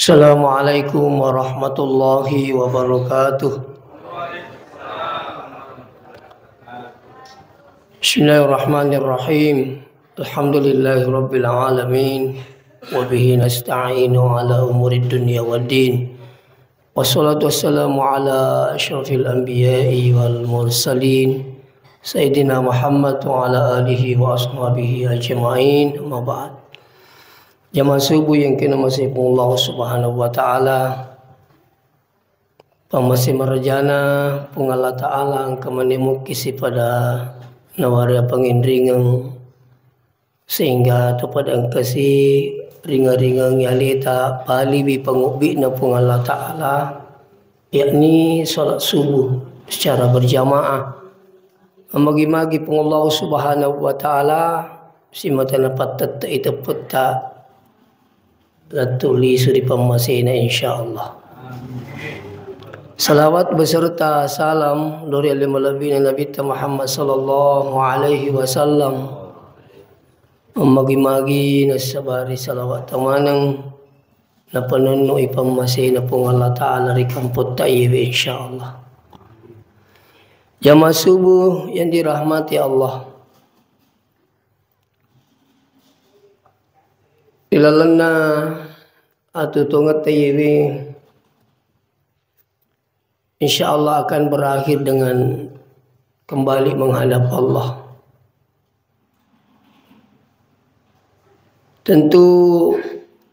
Assalamualaikum warahmatullahi wabarakatuh. Bismillahirrahmanirrahim. Alhamdulillahi rabbil alamin. Wa bihi nasta'inu ala umurid dunya waddin. Wassalatu wassalamu ala asyrafil anbiya'i wal mursalin Sayyidina Muhammad wa ala alihi wa ashabihi ajma'in. Amma ba'd. Jamaah subuh yang kena masih Allah Subhanahu wa taala. Pamasih merajana pung Allah taala angka menemuk kisi pada nawaria pangindringang sehingga tu pada angka si ringang-ringang yalita pali bi pangubi na pung Allah taala, yakni salat subuh secara berjamaah. Magi-magi pung Allah Subhanahu wa taala si mata napat tata itu peta latuli suri pamasina insyaallah. Salawat beserta salam dari alimul Nabi Muhammad sallallahu alaihi wasallam. Magi-magi nasabari salawat tamanang na panunui pamasina pung Allah taala ri kamput tayyib insyaallah. Jamaah subuh yang dirahmati Allah. Ilalana atau tongat tayyib insyaallah akan berakhir dengan kembali menghadap Allah. Tentu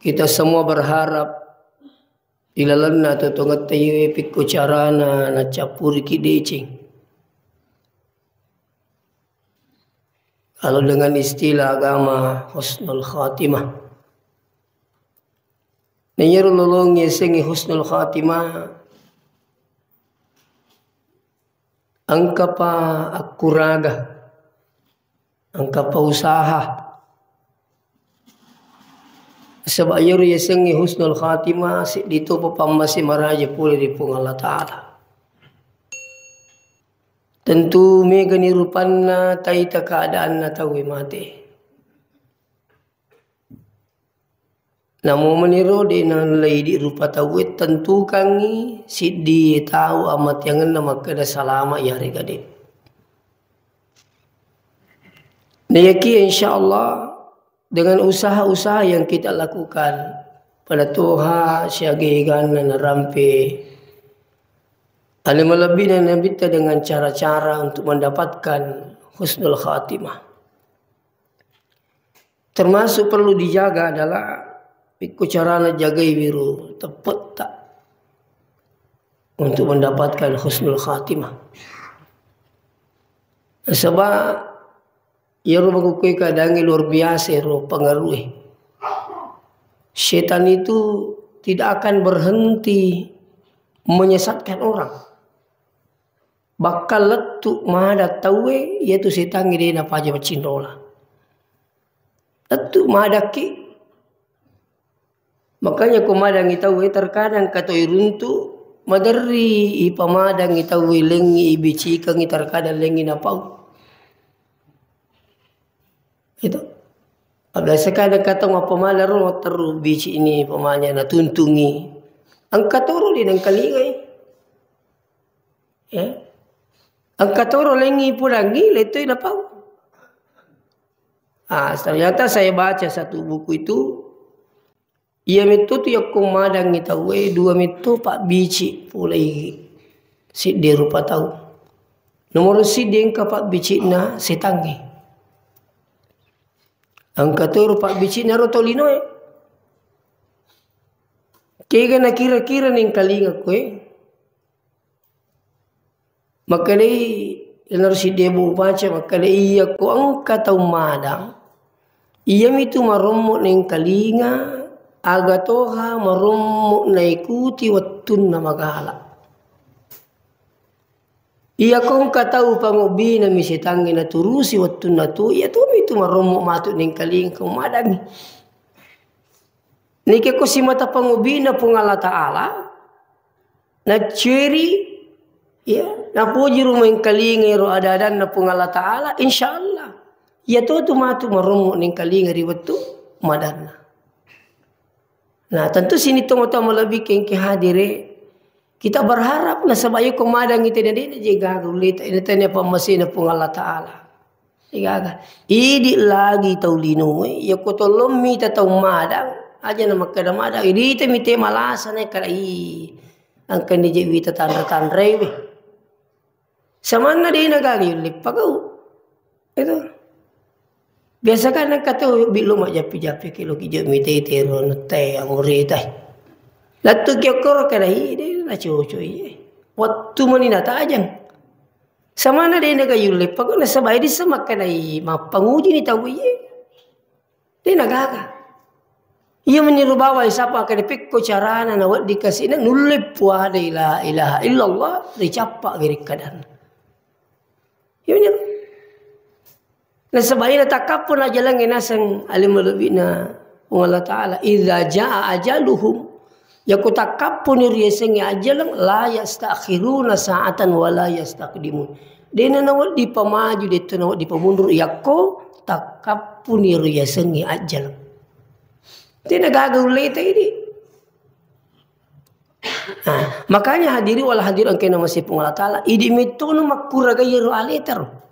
kita semua berharap ilalana atau tongat tayyib pikku carana na capuri kidecing. Kalau dengan istilah agama husnul khatimah. Nanyaro lolong yesengi husnul khatimah angka pa akuraga, angka pa usaha. Sebab ayoro yesengi husnul khatimah si dito pa pamasi maraja puli di pung Allah taala. Tentu mega nirupanna taita keadaan na tawi mati. Namun meniru di nalai di rupa tawit tentu kangi sidi tahu amat yang nama kada salama ya regade. Nayaki insyaallah dengan usaha-usaha yang kita lakukan pada Tuhan siagigan na rampe alimul Nabi dengan cara-cara untuk mendapatkan husnul khatimah. Termasuk perlu dijaga adalah ikut carana jagai biru tepat tak untuk mendapatkan husnul khatimah. Sebab ia rumah kadang luar biasa pengaruh. Syaitan itu tidak akan berhenti menyesatkan orang. Bakal letuk mahada tawe yaitu syaitan dia napa aja bercindola. Letuk mahada ki. Makanya kumadang itawi terkadang katoi runtu madari ipamadang itawi lengi ibici kang terkadang lengi napau. Itu. Ada sekadang kata ngapa malar ngo teru bici ini pamanya na tuntungi. Angkat toro di nang kalingai. Ya. Angkat toro lengi pulangi letoi napau. Ternyata saya baca satu buku itu. Ia itu tu yang kumadang itawe dua itu pak bici pulai si dia rupa tahu. Nomor si dia engkau pak bici na setangi. Angka tu rupa bici na rotolino Kaya na kira-kira ning kalinga ko Maka dia si dia baca maka iya ko angka tahu madang. Ia itu maromok ning kalinga. Agatoha marummu naikuti wattun na magala. Iya kong katau pangubi na misitangi na turusi wattun na tu. Iya tu itu marummu matu ning kaling kong madangi. Nike ko si mata pangubi na pung Allah taala. Na ceri. Ya. Na puji rumah ing kaling iro adadan na pung Allah taala. Insyaallah. Iya tu matu marummu ning kaling ri wattu madanna. Nah tentu sini tong-tong lebih ke hadire. Kita berharap na sabayo kumadang itu dan jika ulit ini tanya pemasin pun Allah Taala. Jika idi lagi taulinu ya kotolom mita tau madang aja nama kada madang idi te mite malasan kada angkan di wita tanda rewe. Samana dia nagali lipagau itu. Biasa kan kata bilo mak japi kilo kijo mite tero nete amurita. Latu kyokor kada ide na cucu iye. Waktu manina tajang. Sama na dia naga yule pag na sabay di sama kada i mapanguji ni tahu iye. Dia nagaga. Ia meniru bawa siapa kada pikko carana na wad dikasih na nulip wa la ilaha illallah dicapa gerik kadan. Ia meniru. Na sabay na takapun aja lang inasang alim lebih na Allah Taala idza jaa ajaluhum yaku takapun rieseng ajalang la yastakhiruna sa'atan wa la yastaqdimun. Dena nawat di pamaju detu nawat di pamundur yakko takapun rieseng ajalang. Dena gagau leta ini. Nah, makanya hadiri wala hadir angke nama si Allah Taala idi metono makuraga yero aletar.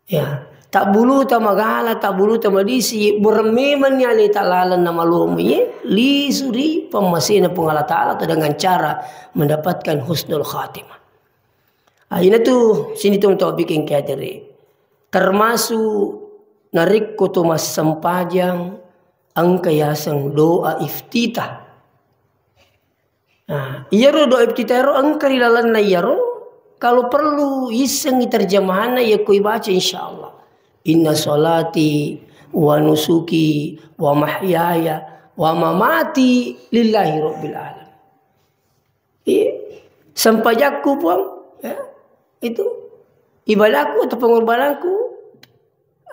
Ya, tak bulu ta magala tak bulu ta madisi bermeman ya li talalan nama lumi li suri pemasina pengala taala dengan cara mendapatkan husnul khatimah. Ini tuh sini tuh bikin kaderi termasuk narik kutumas sempajang angka yasang doa iftitah. Nah, iyaro doa iftitah ro angka rilalan na iyaro kalau perlu iseng terjemahannya ya kui baca insyaallah. Inna salati wa nusuki wa mahyaya wa mamati lillahi rabbil alamin. Sampajaku pun ya, itu ibadahku atau pengorbananku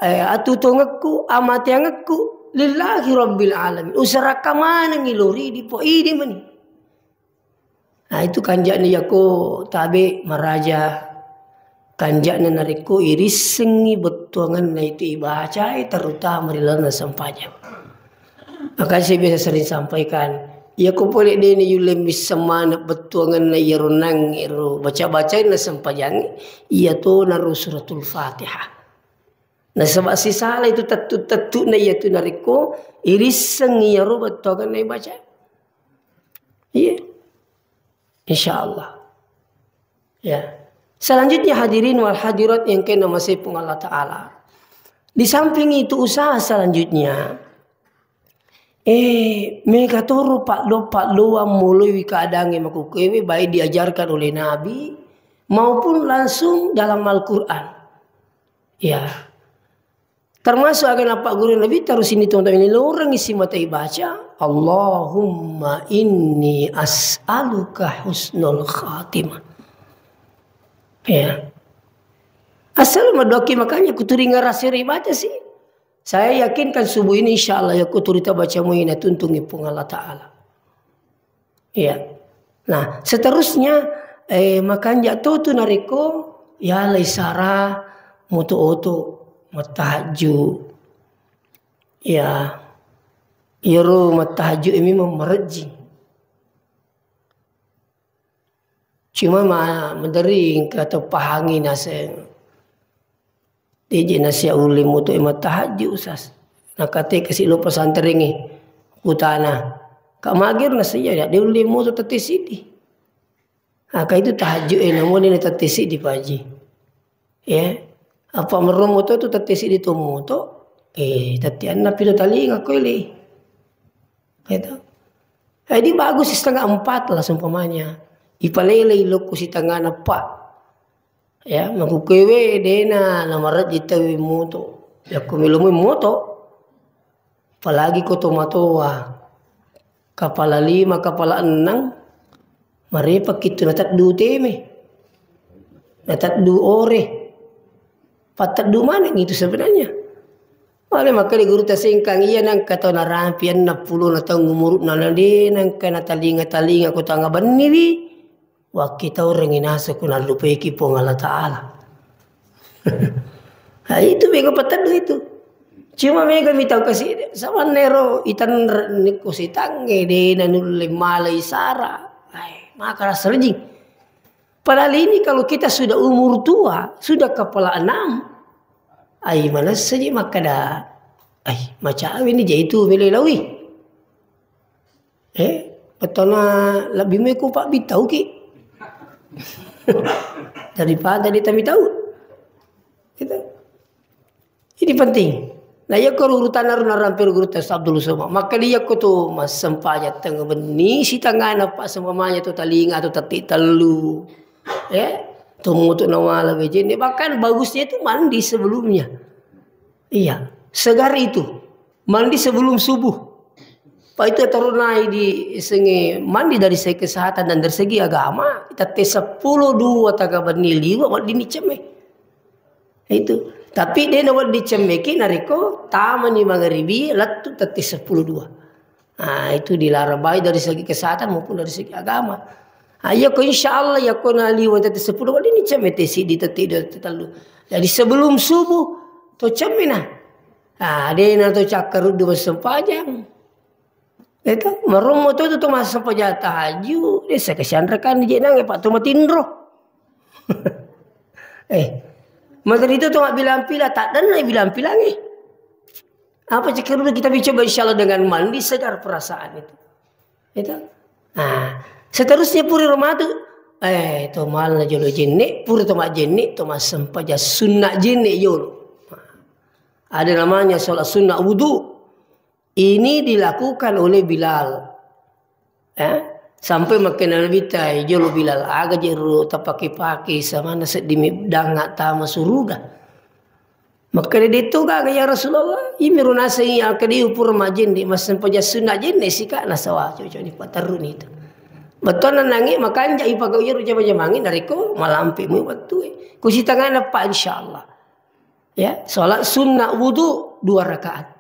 atu tongakku amatiangaku lillahi rabbil alamin. Usara kamana ngiluri di po ini mani. Nah itu kanjani yako tabe maraja kanjana nariku iris sengi betuangan na itu ibaca terutama rilana sampajang. Maka saya biasa sering sampaikan ya ko boleh deni yulem semana betuangan na yarunang iru baca na sampajang iya to naru suratul Fatihah. Nah sebab si salah itu tatu na iya tu nariku iris sengi yaru betuangan na ibaca. Iya. InsyaAllah. Ya. Selanjutnya hadirin wal hadirat yang kena masih pun Allah Ta'ala. Di samping itu usaha selanjutnya. Mereka turu pak doa mulai keadaan yang makukewe baik diajarkan oleh Nabi maupun langsung dalam Al-Quran. Ya. Termasuk akan apa guru Nabi terus ini teman-teman ini orang isi mata baca Allahumma inni as'aluka husnul khatimah. Ya. Asal madoki makanya kuturinga rasiri baca sih. Saya yakinkan subuh ini insyaallah ya kuturita baca muina tuntungi pun Allah Ta'ala. Ya. Nah seterusnya makanya tu nariko ya laisara mutu-oto matahaju ya iru matahaju ini memerji cuma mendering kata pahangi naseng DJ nasi ulim mutu matahaju usas nakate kasih lo pesantrengi utana kak magir nasi ya dia ulim mutu tetisidi maka itu tahaju namun ini tetisidi paji ya apa meromoto tu tertesi di tomoto tatian na pilo tali ngaku ili itu jadi bagus 3:4 lah sumpamanya ipalele iloko si tangana pa ya makukewe dena namarat jitawi moto ya kumilumi moto apalagi ko tomatoa kapala 5 kapala 6 marepa kitu natat du teme natat du ore patat du mana itu sebenarnya. Oleh maka di guru tasingkang iya nang kata narampian na pulo na tang umurut na landi nang kana talinga ko tanga baniri wa kita orang inasa ko na lupeki po Allah Ta'ala. Nah itu bego patat du itu. Cuma mega mitau kasih sama nero itan niko sitange de nanul malai sara. Maka serjing. Padahal ini kalau kita sudah umur tua, sudah kepala 6, mana saja maka dah. Macam ini je itu melelawi. Betona lebih meko pak bitau ki. Daripada dia tak tahu. Gitu. Ini penting. Nah ya kalau urutan rampir urutan Abdul Somad. Maka dia ko tu mas sempaya tengah beni si tangan apa sempamanya tu talinga tu tatik telu. Tunggu tu nawala beje ni bahkan bagusnya itu mandi sebelumnya. Iya, segar itu. Mandi sebelum subuh. Pak itu terunai di segi mandi dari segi kesehatan dan dari segi agama. Kita tes 10 2 taga beni liwa wad dini ceme. Itu. Tapi dia nak dicemeki nariko tamani magharibi latu tati 10-2. Nah itu dilarang baik dari segi kesehatan maupun dari segi agama. Ya ko insyaallah ya ko naliwan tati 10 ini cemeti si di tati telu. Jadi sebelum subuh to cemina. Dia na to cakar dua sempajang. Itu marumo to mas sempajang tahaju. Dia sekesianrakan di jenang Pak tu matindro. Maka itu tu bilang pila tak dan bilang pilang Apa cakap dulu kita coba insyaallah dengan mandi segar perasaan itu. Itu. Seterusnya puri Ramadan. Tu mal na jolo jenik puri tu mak jenik tu mas sempaja sunnah jenik jolo. Ada namanya solat sunnah wudu. Ini dilakukan oleh Bilal. Sampai makin Nabi tai jolo Bilal aga jeru tapaki-paki sama nasi dimi danga tama suruga. Maka dia itu ya Rasulullah imiru nasi yang kadi upur majin di masan paja sunat jin sika nasawa cocok di patarun itu. Betul nangi makan jai pagau jeru jama jamangin dari ko malampi mu waktu ku si tangan apa insyaallah. Ya, salat sunnah wudu 2 rakaat.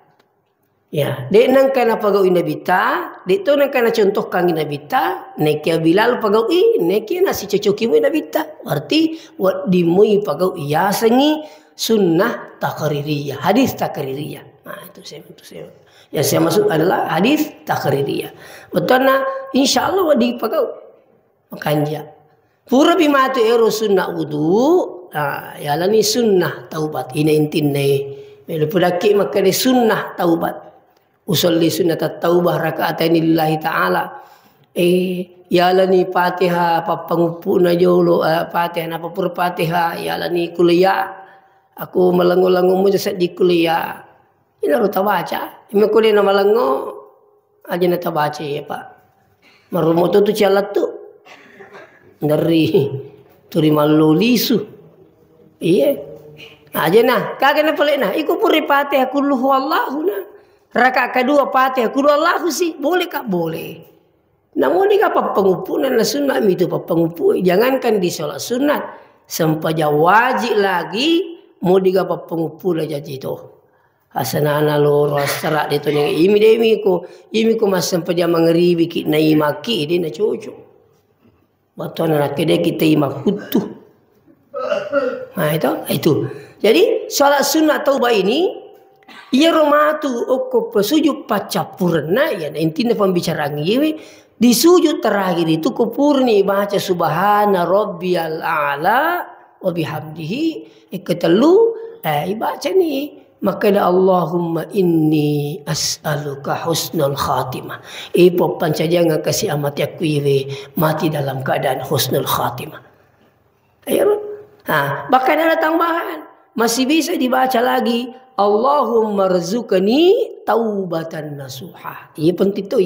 Ya, dek nang kana pagau inabita, dek to nang kana contoh kang inabita, nekia Bilal pagau nekia nasi cocoki mu inabita. Arti wat dimui pagau iya sengi sunnah takririyah, hadis takririyah. Nah, itu saya. Yang saya maksud adalah hadis takririyah. Betul na insyaallah wadi pagau makanja. Pura bimatu ero sunnah wudu, ya lani sunnah taubat ina intinne. Melu pudaki maka di sunnah taubat. Usolli sunnat taubah rakaatain lillahi ta'ala. Yalani Fatihah papangupuna jolo Fatihah napa pur Fatihah yalani kuliah. Aku melengo-lengo mo sa di kuliah. Ina ro tabaca. Ime kuliah na malengo aja na tabaca ya Pak. Marumo tu calat tu. Dari turi malulisu. Iya. Aja nah, kagak na pala na. Iku puri Fatihah kullu huwallahu na. Rakaat kedua Fatihah kullu Allahu sih boleh kak boleh. Namun di apa pengupunan la sunnah itu pengupu. Jangankan di sholat sunat sempaja wajib lagi mau di apa pengupu lah jadi itu. Asanana loro serak itu nih imi ko mas sempaja mengeribi ki na imaki dia na cocok. Batuan anak dia kita imak utuh. Nah itu. Jadi sholat sunat taubah ini ia romatu oko pesujud pacapurna ya intinya pembicaraan ini di sujud terakhir itu kupurni baca subhana rabbiyal a'la wa bihamdihi ketelu baca nih maka Allahumma inni as'aluka husnul khatimah ipo pancajangan kasih amat yakwi mati dalam keadaan husnul khatimah. Ayo bahkan ada tambahan masih bisa dibaca lagi Allahumma rzuqni taubatan nasuha. Iya penting tu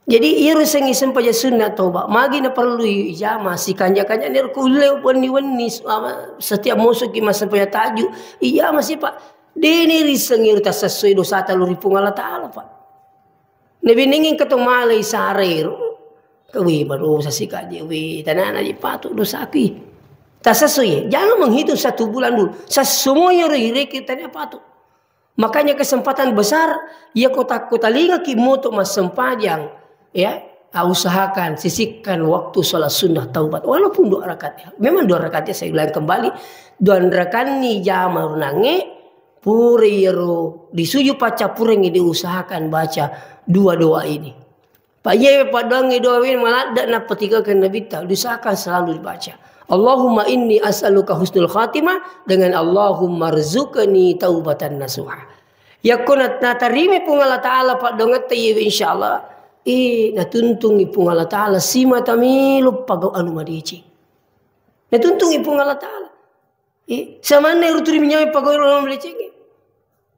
Jadi ia rusengi sempaja sunnah taubat. Magi na perlu ijama si kanja-kanja ni kuleu wani setiap musuh ki masa punya tajuk. Ijama si Pak. Deni risengi uta sesuai dosa taluri pungala taala Pak. Nabi ningin ketong malai sarir. Kawi baru sasikaji wi tanana di patu dosa ki. Tak sesuai. Jangan menghitung 1 bulan dulu. Semuanya riri kita ni apa tu? Makanya kesempatan besar. Ya kota linga ki moto mas sempajang. Ya. Usahakan. Sisihkan waktu sholat sunnah taubat. Walaupun 2 rakaat. Memang 2 rakaat saya ulang kembali. 2 rakaat ni jama runange. Puriro disuju paca pureng diusahakan baca dua doa ini. Pak ye padangi doa ini malah nak petiga kan Nabi tak diusahakan selalu dibaca. Allahumma inni as'aluka husnul khatimah dengan Allahumma rzuqni taubatan nasuha. Ya kunat natarimi pung Allah Ta'ala pak dongat tayi insyaallah. Natuntungi pung Allah Ta'ala sima tamilu pagaw anu madici. Natuntungi pung Allah Ta'ala. Samana ruturi minyawi pagaw anu madici.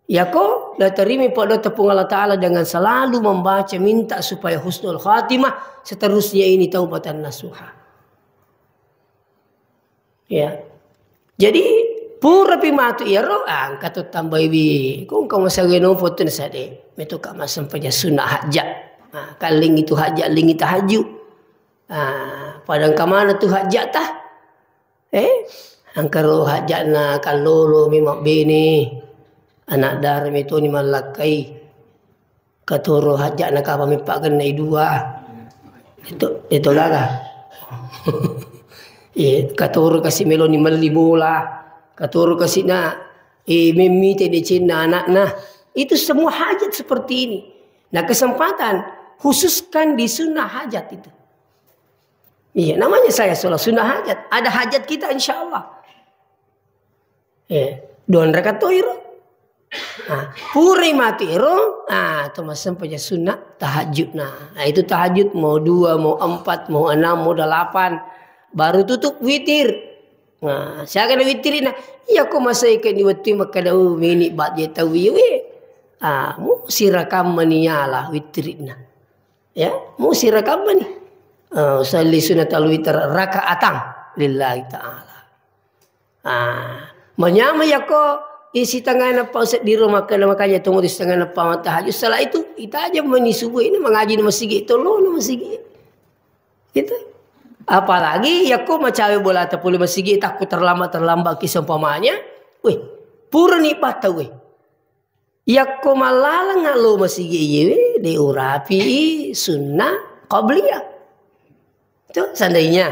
Ya ko natarimi pada tepung Allah Ta'ala dengan selalu membaca minta supaya husnul khatimah seterusnya ini taubatan nasuha. Ya. Jadi pura pimatu ya roh angkat tambah ibi. Kung kau masa geno foto sade. Metu ka masam paja sunnah hajat. Kaling itu hajat lingi tahajud. Padang kamana tu hajat tah? Angkaro hajat na kalolo mimak bini. Anak darah itu ni malakai katoro hajat nak apa mipak kena dua itu laga katoro kasih meloni meli bola katoro kasih na memite di Cina anak nah itu semua hajat seperti ini. Nah kesempatan khususkan di sunnah hajat itu. Iya namanya saya sholat sunnah hajat. Ada hajat kita insyaallah. Don rakaat toiro. Puri mati ro, itu masam punya sunnah tahajud. Nah itu tahajud mau 2, mau 4, mau 6, mau 8, baru tutup witir. Nah saya kena witirin. Iya kok masa ikan diwati makada mini bat je tawi we. Mu sirakam maniyalah witirina. Ya, mu sirakam mani. Usalli sunatal witir rakaatan lillahi ta'ala. Menyama ya kok isi tangan apa Ustaz di rumah makanya tunggu di tangan apa tahajud. Setelah itu kita aja meni subuh ini mengaji di masjid tolong di masjid. Gitu. Apalagi ya kok macawe bola tapuli masjid takut terlambat kisah umpamanya. Weh, pura nikmat tau weh. Ya kok malala ngalo masjid ye diurapi sunnah qabliyah. Itu seandainya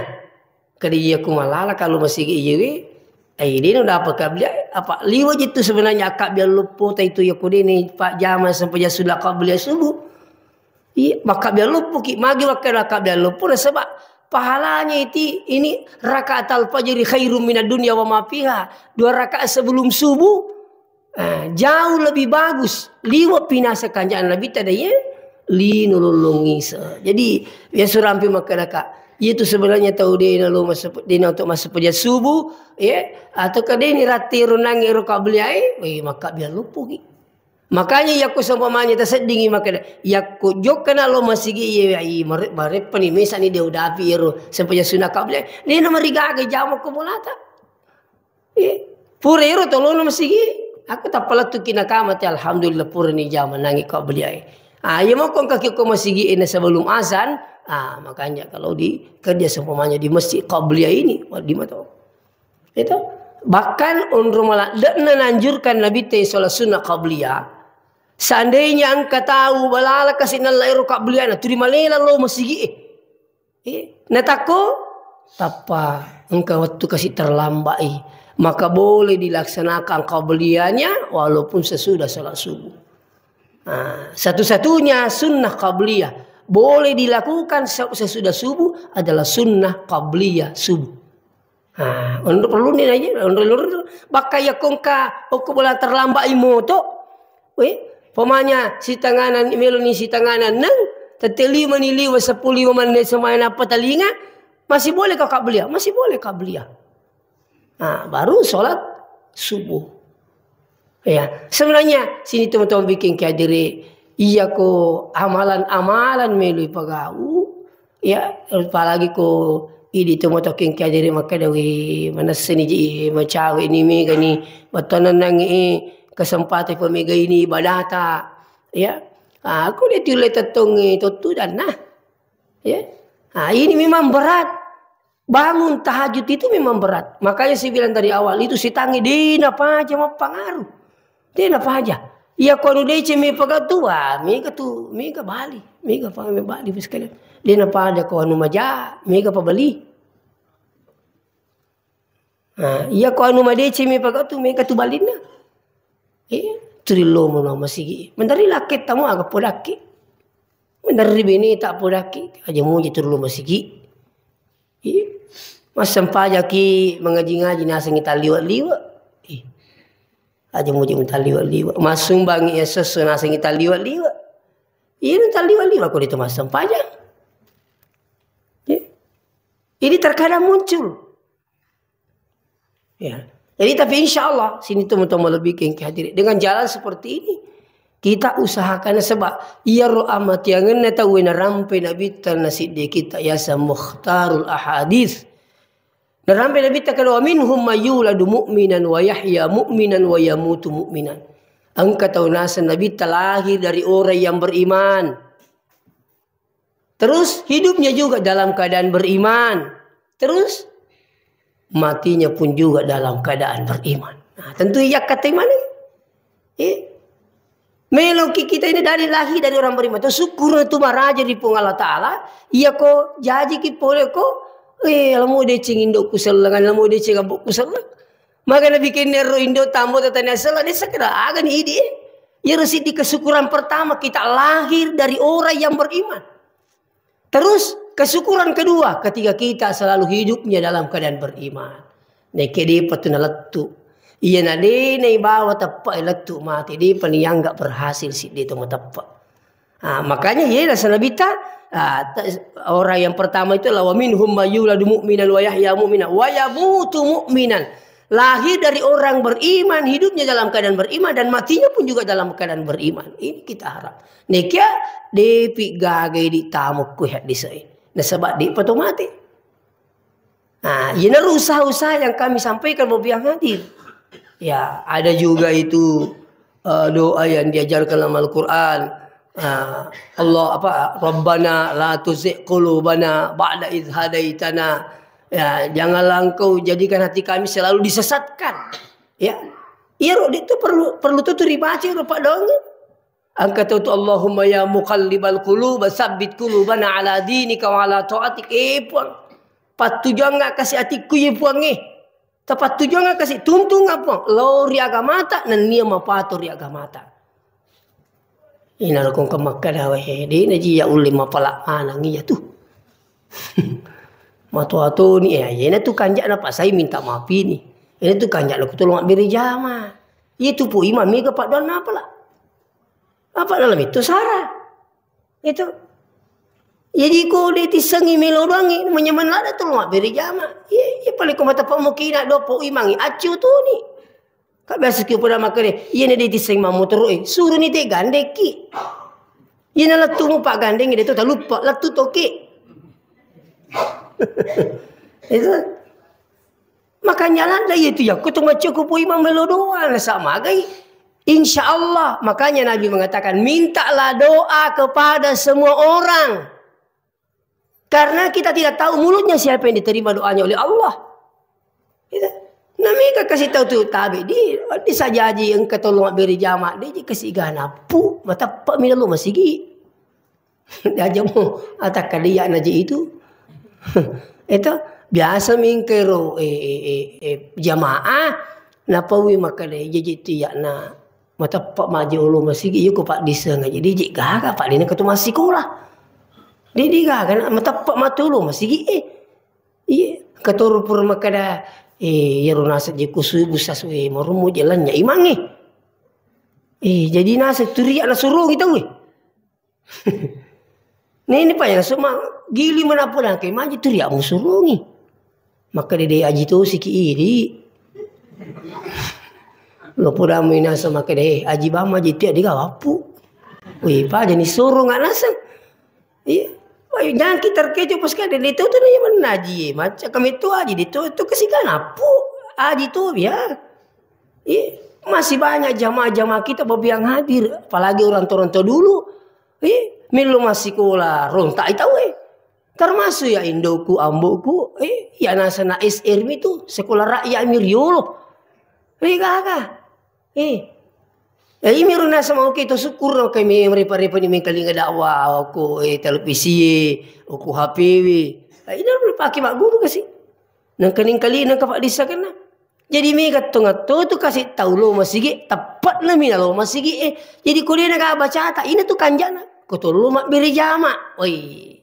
kadi ya kok malala kalau masjid ye ini udah apa kabliya apa liwat itu sebenarnya akak biar lupa itu ya kode ini pak zaman sampai sudah kabliya subuh. Iya maka biar lupa ki magi wakil akak biar lupa sebab pahalanya itu ini rakaat al-fajr khairum minad dunya wa ma fiha. 2 rakaat sebelum subuh jauh lebih bagus. Liwat pinasa kanjaan Nabi tadi ya linulungi. Jadi ya surampi maka akak itu sebenarnya tahu dia lalu masuk dia untuk masuk pejat subuh ya atau kadang ini rati runangi rukabliai maka biar lupa makanya ya ku seumpamanya tersedingi maka ya ku jok kena lo masih ya bare penimisa ni dia udah api ro sampai sunnah kabliai dia nama riga ke jamu kumulata pura ro tolong masih aku tak pala tu kina kamat alhamdulillah pura ni jamu nangi kabliai ya mau kong kaki ku masih ini sebelum azan. Makanya kalau di kerja seumpamanya di masjid qabliyah ini di mata itu bahkan undur malah dan anjurkan Nabi teh salat sunnah qabliyah seandainya angka tahu balala kasih nalairu qabliyah na terima lela lo masjid natako tapa engkau waktu kasih terlambat maka boleh dilaksanakan qabliyahnya walaupun sesudah salat subuh. Satu-satunya sunnah qabliyah boleh dilakukan sesudah subuh adalah sunnah qabliyah subuh. Untuk perlu ni aja, untuk bakaya kongka, aku boleh terlambat imoto. Pemanya si tanganan meloni si tanganan nang, teteli menili wa 10 menit semain apa telinga masih boleh kau qabliyah, masih boleh qabliyah. Baru solat subuh. Ya, sebenarnya sini teman-teman bikin kehadiri. Iya ko amalan-amalan melui pagau ya apalagi ko idi tu motoking kaya diri makadawi mana seni ji macawe ini mega ni batonan nang kesempatan pemega ini ibadah ta ya aku dia tule tetong itu dan nah ya ini memang berat bangun tahajud itu memang berat makanya saya bilang tadi awal itu si tangi dina apa aja mau pengaruh dina apa aja. Ia kalau dia cemi pakai tua, mega Bali, mega pakai Bali sekalian. Dia napa ada kau anu maja, mega pa Bali. Ia kau anu maja cemi pakai tu mega tu Bali na. Trilo mo masigi. Mandari lakit tamu agak podaki. Mandari bini tak podaki. Aja mo trilo masigi. Mas sampaja ki mengaji-ngaji nasa ngita liwat-liwat. Aja mo minta liwat-liwat. Mas sumbangi ya sesu nasa ngita liwat-liwat. Ini tak liwat-liwat kok itu mas sampaja. Ini terkadang muncul. Ya. Jadi tapi insya Allah sini teman-teman lebih kehadirin dengan jalan seperti ini kita usahakan sebab ia roh amat yang tahu na rampe nabi tan nasi de kita ya mukhtarul ahadits. Na rampe nabi ta kalau minhum mayuladu mu'minan wa yahya mu'minan wa yamutu mu'minan. Angka tahu nasa nabi lahir dari orang yang beriman. Terus hidupnya juga dalam keadaan beriman. Terus matinya pun juga dalam keadaan beriman. Nah, tentu ia kata mana? Meloki kita ini dari lahir dari orang beriman. Tu syukur tu maraja di pung Allah Taala. Ia ko jaji ki pole ko. Lamu de cing indo kuselangan lamu de cing abuk kuselang. Maka nabi kenero indo tambo tatanya salah ni sakra agan idi. Ya resi di kesyukuran pertama kita lahir dari orang yang beriman. Terus kesyukuran kedua ketika kita selalu hidupnya dalam keadaan beriman. Neke di patuna letu. Iya nade nei bawa tepak letu mati di yang enggak berhasil sih di temu tepak. Makanya ya dasar nabita orang yang pertama itu lawa minhum mayuladu mu'minan wa yahya mu'minan wa yamutu mu'minan. Lahir dari orang beriman, hidupnya dalam keadaan beriman dan matinya pun juga dalam keadaan beriman. Ini kita harap. Nekia depi gagai di tamu kuhat di sini. Nah sebab di patut mati. Nah, ini usaha-usaha yang kami sampaikan mau biang hadir. Ya, ada juga itu doa yang diajarkan dalam Al-Quran. Allah Rabbana la tuzigh qulubana ba'da idh hadaitana. Ya, janganlah engkau jadikan hati kami selalu disesatkan. Ya, iya itu perlu tuh dibaca rupa dongeng. Angkat itu Allahumma ya muqallibal qulub tsabbit qulubana ala dinika wa ala ta'atik. Puang. Patu jangan kasih hatiku ye puang Tepat tujuan jangan kasih tuntung apa? Lori agamata nan nia mapato ri agamata. Ina kong kemakada we di naji ya ulim mapala manang iya tuh. Matu-atu ni ini tuh kanjak napa saya minta maaf ini. Ini tuh kanjak aku tolong beri jama. Itu pu imam mega pak don apa lah. Apa dalam itu sarah. Itu. Jadi ko de tisangi melodangi menyaman lada tolong beri jama. Iya paling ko mata pak mukina do po imangi acu tu ni. Kak biasa ki pada makane. Iya ne de tisang mamu terus suruh ni te gandeki. Iya na latu mu pak gandeng de tu tak lupa latu toke. Itu makanya lah itu ya ketemu cukup imam melodoa sama gai insya Allah. Makanya Nabi mengatakan mintalah doa kepada semua orang karena kita tidak tahu mulutnya siapa yang diterima doanya oleh Allah. Nabi kasih tahu tu tabi di sajaji engkau tolong beri jamak dia kasih gana pu mata pak minalu masigi dia jamu atak dia naji itu. Itu biasa mingkero jamaah napawi makane jadi tiak na mata pak maju ulu masih gitu pak diseng aja jadi gaga pak ini ketu masih sekolah dia gaga mata pak matu ulu masih iya ketur pur makada ya runasa je kusu busas we marumu jalannya imangi jadi nasa turiak na suruh gitu we. Ini pak yang semua gili mana pun kayak maju tu dia musurungi. Maka dia aji tu siki iri. Lo pura mina sama kede aji bama jadi dia gawapu. Wih pak jadi suruh nggak nasa. Iya. Wah jangan kita terkecoh pas kade dia tu dia mana aji macam kami tu aji dia tu kesikan apa aji tu biar. Iya masih banyak jamaah-jamaah kita yang hadir apalagi orang Toronto dulu. Iya. Milu masih sekolah rontak itu termasuk ya indoku amboku ya nasana SR itu sekolah rakyat Miriolo gaga ini runa sama kita syukur kami mereka ni mengkali dakwah aku televisi aku HPW ini pakai mak guru kasih nang kening kali nang kapak desa kena Jadi mega tengah tu kasih tahu lo masigi tepat lah mina lo masigi jadi kau dia nak baca tak ini tuh kanjana kau tuh lo mak beri jama. Oi,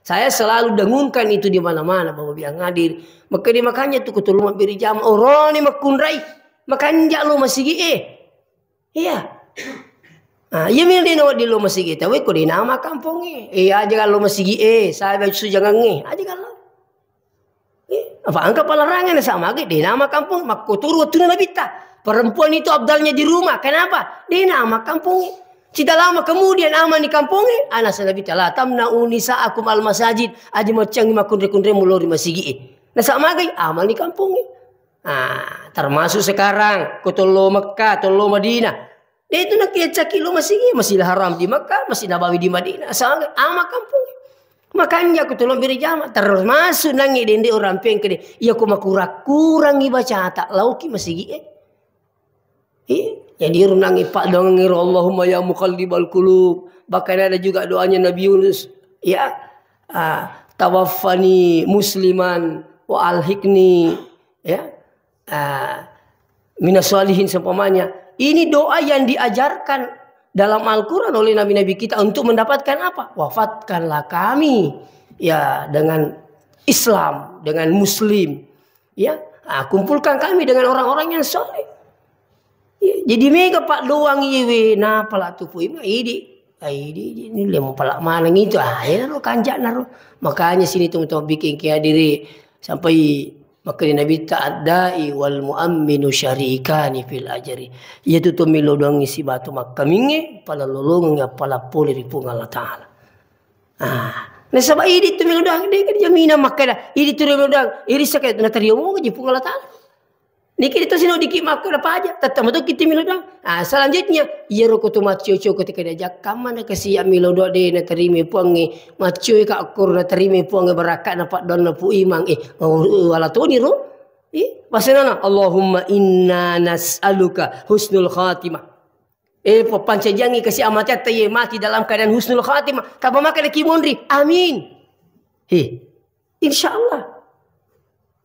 saya selalu dengunkan itu di mana-mana bapak bilang ngadir. Maka dia makanya tuh kau tuh lo mak beri jama orang ni makunrai makanja lo masigi iya. Ah, iya mil di lo masigi tahu kau di nama kampungnya aja kalau masigi saya baca jangan aja kalau apa angka pelarangan sama lagi di nama kampung makoturu waktu nabita perempuan itu abdalnya di rumah kenapa di nama kampung tidak lama kemudian aman di kampungnya anak nabita lah tamna unisa aku mal masajid aja macam makundre mulori masigi nah sama lagi aman di kampungnya termasuk sekarang kotolo Mekah tolo Madinah dia itu nak caki lo masih haram di Mekah masih Nabawi di Madinah sama aman kampungnya. Makanya aku tolong beri jama terus masuk nangi dende orang pengke iya aku kurang baca tak lauki masih jadi runangi pak dong ngiro Allahumma ya muqallibal qulub bahkan ada juga doanya Nabi Yunus tawaffani musliman wa alhiqni minas sholihin seumpamanya ini doa yang diajarkan dalam Al-Quran oleh Nabi-Nabi kita untuk mendapatkan apa? Wafatkanlah kami ya dengan Islam, dengan Muslim, ya kumpulkan kami dengan orang-orang yang soleh. Ya, jadi mega pak doang iwe na pala tupu ima ini lemu pala malang itu ya naro kanjak naro makanya sini teman-teman bikin kia diri sampai maka Nabi ta'addai wal mu'amminu syarikani fil ajri yaitu tu milo doang isi batu maka minge pala lolong pala poli ripung Allah Ta'ala nah sabab ini tu milo doang dia jamina maka dah ini tu milo doang iri sakit na tariyo mo jipung Allah Ta'ala niki itu sino dikit maka apa aja tetap betul kita milo doang selanjutnya iya roko tu macio ketika diajak kaman kasih milo doang de na terima puangi macio ka akur na terima puangi barakat na pak don na pu imang wala tu ni ro pasana Allahumma inna nas'aluka husnul khatimah pancajangi kasih amatnya taye mati dalam keadaan husnul khatimah tak maka nak kimondri amin insyaallah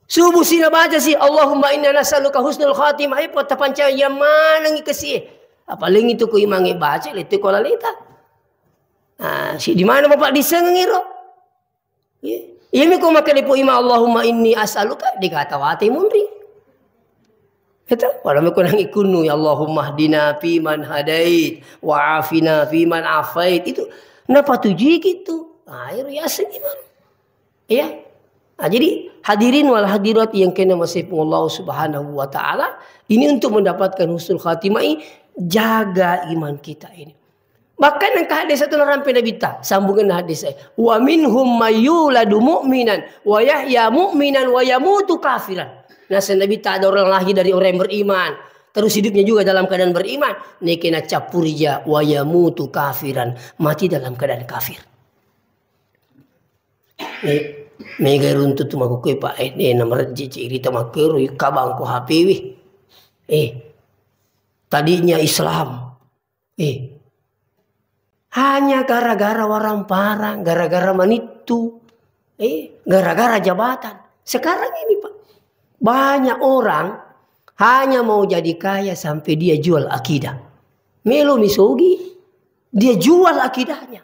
subuh sina baca sih Allahumma inna nas'aluka husnul khatimah pota panca yang mana ngi kasih apalagi itu ku imangi baca itu kola lita si di mana bapak disengiro ini ku makan ipu ima Allahumma inni as'aluka dikata wati mundri itu walau aku nang ikunu ya Allahumma hdina fi man hadait wa afina fi man afait itu napa tujuh gitu air ya gimana ya jadi hadirin wal hadirat yang kena masih Allah Subhanahu wa taala ini untuk mendapatkan husnul khatimah jaga iman kita ini. Bahkan yang hadis satu rampai Nabi ta sambungan hadis saya wa minhum mayyuladu mu'minan wa yahya mu'minan wa yamutu kafiran. Nah Nabi ta ada orang lahir dari orang yang beriman terus hidupnya juga dalam keadaan beriman nih kena capurja wa yamutu kafiran mati dalam keadaan kafir. Mega runtut maku kue pak nomor cici kita makeru kabang ko HP wi tadinya Islam hanya gara-gara orang parang gara-gara manitu gara-gara jabatan sekarang ini pak banyak orang hanya mau jadi kaya sampai dia jual akidah melo misogi dia jual akidahnya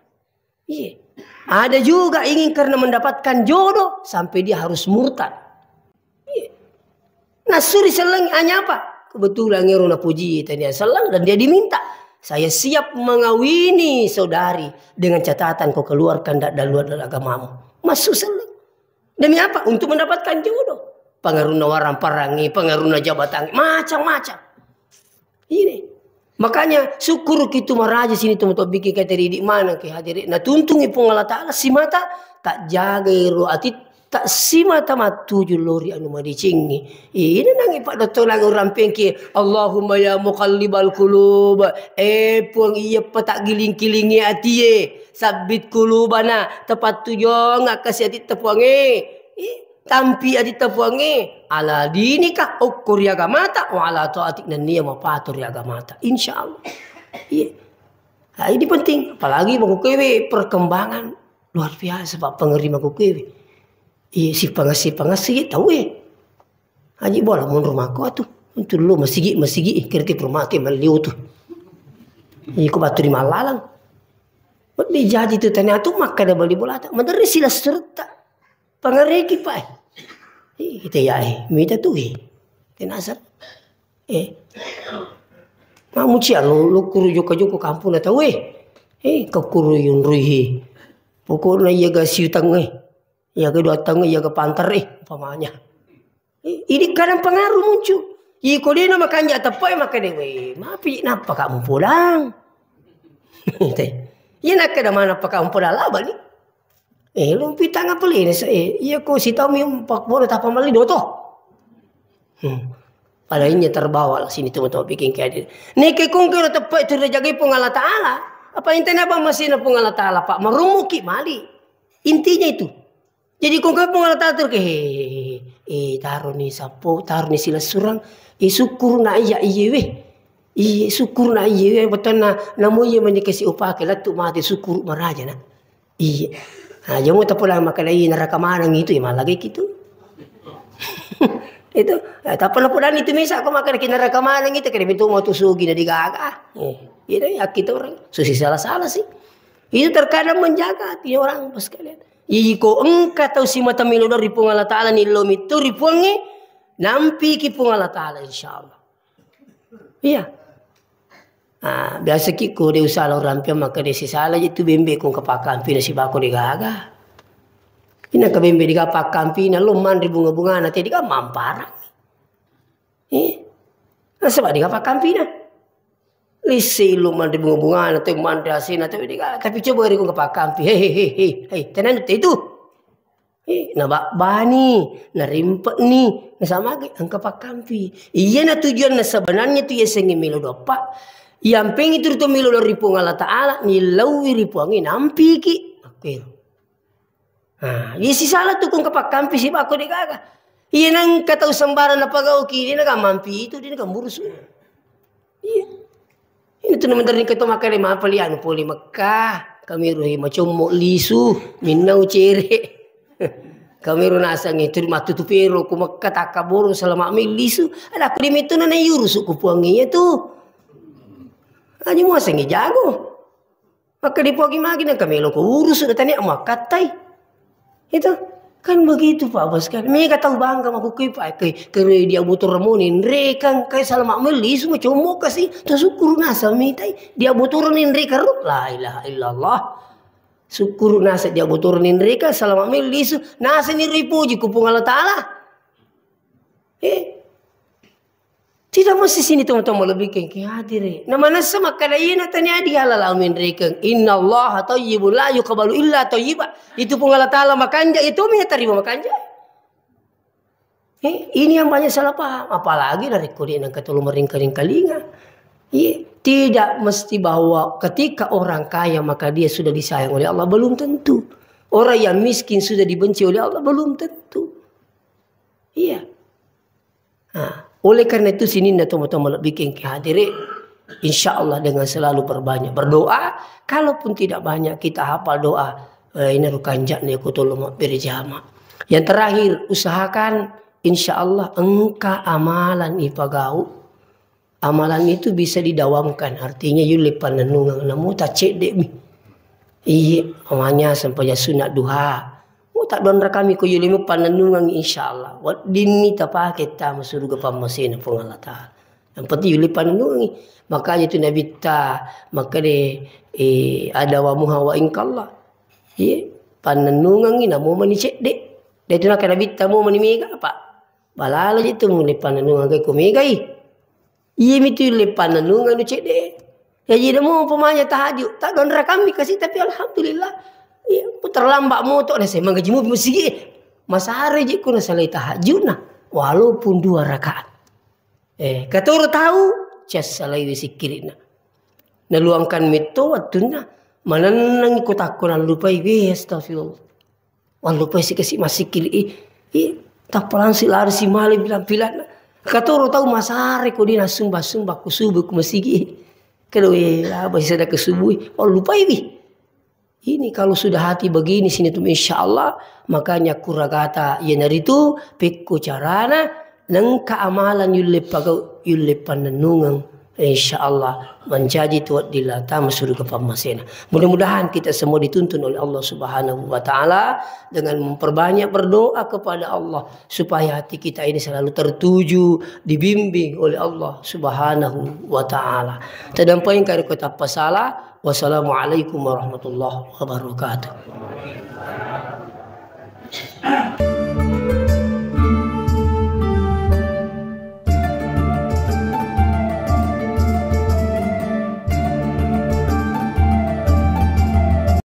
ada juga ingin karena mendapatkan jodoh sampai dia harus murtad. Nah suri selang hanya apa? Kebetulan ngeruna puji tadi selang dan dia diminta. Saya siap mengawini saudari dengan catatan kau keluarkan luar dari agamamu. Masuk selang. Demi apa? Untuk mendapatkan jodoh. Pengaruna warang parangi, pengaruna jabatan, macam-macam. Ini. Makanya syukur kita maraja sini teman-teman bikin kata di mana ke hadirin. Nah tuntungi pun Allah Ta'ala si mata tak jaga roati tak si mata matu julori anu madicingi. Ini nangi pak doktor lagi orang pengki Allahumma ya muqallibal qulub puang iya petak giling-gilingi atie sabit qulubana tepat tujuan ngak kasih hati tepuangi tampi adi tepuangi ala dinikah ukur ya gamata wa ala taatik dan niya mapatur ya gamata insyaallah. Nah, ini penting apalagi makukewe perkembangan luar biasa pak pengerti makukewe si pengasih tahu Haji bola mun rumahku atuh. Untuk lu masigi kirti rumah ke maliu tu. Iku batu di malalang. Di jadi tu tanya tu maka dah beli bola tak. Menteri sila serta. Pangareki pai. Kita ya minta tu tenasar. Mamu cia lu kuru joko kampung na tahu kau kuru yun ruhi. Pokoknya ia ga siutang ia ga datang ia ga pantar pamanya. Ini kadang pengaruh muncul. Iko dia nama kanja tapai maka dewe. Mapi napa kamu pulang? Ia nak ke mana apa kamu pulang lah balik? Lu pitang apa ni? Ia ko si tahu mium pak bola tapa mali doto. Padahal terbawa lah sini teman-teman bikin kayak ni kekong kira tapai tu jaga pun Allah Taala. Apa intinya apa masih pun Allah Taala pak merumuki mali. Intinya itu. Jadi kong kau pun Allah Taala tu taruh ni sapo taruh ni sila surang. Syukur na iya weh. Syukur na iya betul na namo iya menikasi upah ke latu mati syukur maraja na. Iya. Ha jamu tak pula makan lagi neraka mana gitu ya malah gitu. Itu tak pernah pula itu misa aku makan ke neraka mana gitu kena minta mau tusugi na digaga. Itu ya kita orang susi salah sih. Itu terkadang menjaga hati orang pas kalian. Iko engkau tahu si mata milu dari Allah Taala ni lo mitu ripuangi. Nampi ki pun Allah Ta'ala insyaAllah. Iya. Biasa kiku dia usaha orang pia maka dia sisala itu bembe kung kapakampi na si bako di gaga. Ina ka bembe di kapakampi na luman bunga-bunga na di ka mamparang. Nasa ba di kapakampi na? Lisi luman bunga-bunga na ito mandrasin na ito di ka. Tapi coba rin kung kapakampi. Hey, tanan itu. Na bani, na rimpa ni, na sama ang kapakampi. Iyan na tujuan na sebenarnya tu ya sengi milo dopa. Yang pengi tu milo do ripu Allah Taala ni lawi ripu angin nampi ki. Oke. Isi salah tu kung kapakampi si bako di gaga. Iyan ang kataw sambaran na pagaw ki, di na kamampi itu, di na kamurus. Iya. Ini tu naman dari kata makan lima palian poli Mekah. Kami ruhi macam mo lisu, minau cere. Kami runasang itu matu tu pero kuma kata kaburu selama milisu ada aku dimitu na yurus ku puanginya tu aja mau sengi jago maka dipuangi lagi na kami lo urus sudah tanya makatai itu kan begitu Pak Bos kan mereka tahu bangga aku kere dia butuh remunin rekan kayak selama milisu macam mau kasih tu syukur nasa mitai dia butuh remunin rekan la ilaha illallah. Syukur nasa dia turunin mereka selama milisu nasa ni ripuji kupung Allah Ta'ala. Tidak mesti sini teman-teman lebih kengki hadir. Nama nasa makadayina tanya di halal amin mereka. Inna Allah tayyibun la yuqbalu illa tayyiba. Itu pun Allah Ta'ala makanja itu minta terima makanja. Ini yang banyak salah paham. Apalagi dari kuliah yang ketulu meringkaring kalinga. Tidak mesti bahwa ketika orang kaya maka dia sudah disayang oleh Allah. Belum tentu. Orang yang miskin sudah dibenci oleh Allah. Belum tentu. Iya. Oleh karena itu sini teman-teman bikin kehadirin. Insya Allah dengan selalu perbanyak berdoa. Kalaupun tidak banyak kita hafal doa. Ini rukanjak nih aku tolong berjamaah. Yang terakhir usahakan insya Allah engkau amalan ipagau. Amalan itu bisa didawamkan. Artinya yulipan nenungang namu tak cek dek mi. Iya, amanya sampai sunat duha. Tak don kami ko yulimu panenungang insyaallah. Wat dini tapa kita surga pamasin pun Allah Taala. Yang penting yulipan nenungang. Makanya itu Nabi ta maka ada wa muha wa inkallah. Iya, panenungang ina mau mani cek dek. Dia tu nak Nabi ta mau mani mega apa? Balala itu mulipan nenungang ke mega Iya itu lepan nenungan nu cek deh. Ya jadi mau pemanya tahajud. Tak gondra kami kasih tapi alhamdulillah. Iya terlambat motor dah saya menggajimu mesti. Masa hari je ku salah tahajud nah. Walaupun 2 rakaat. Kata orang tahu cas salah sikirina. Naluangkan mito watuna. Mananang ko takon lupa astagfirullah. Wan lupa si kasih masih kiri. Tak pelan si lari si mali bilang-bilang. Kata orang tahu masare ko dia sumbah ku subuh ku masigi. Kalau masih ada ke subuh, lupa ini. Ini kalau sudah hati begini sini tuh insya Allah makanya kuragata yenar itu pekku carana nang keamalan yulle panenungan insyaallah menjadi tuat dilata masuk ke pamasena. Mudah-mudahan kita semua dituntun oleh Allah Subhanahu wa taala dengan memperbanyak berdoa kepada Allah supaya hati kita ini selalu tertuju, dibimbing oleh Allah Subhanahu wa taala. Tadampai kari kota pasala. Wassalamualaikum warahmatullahi wabarakatuh.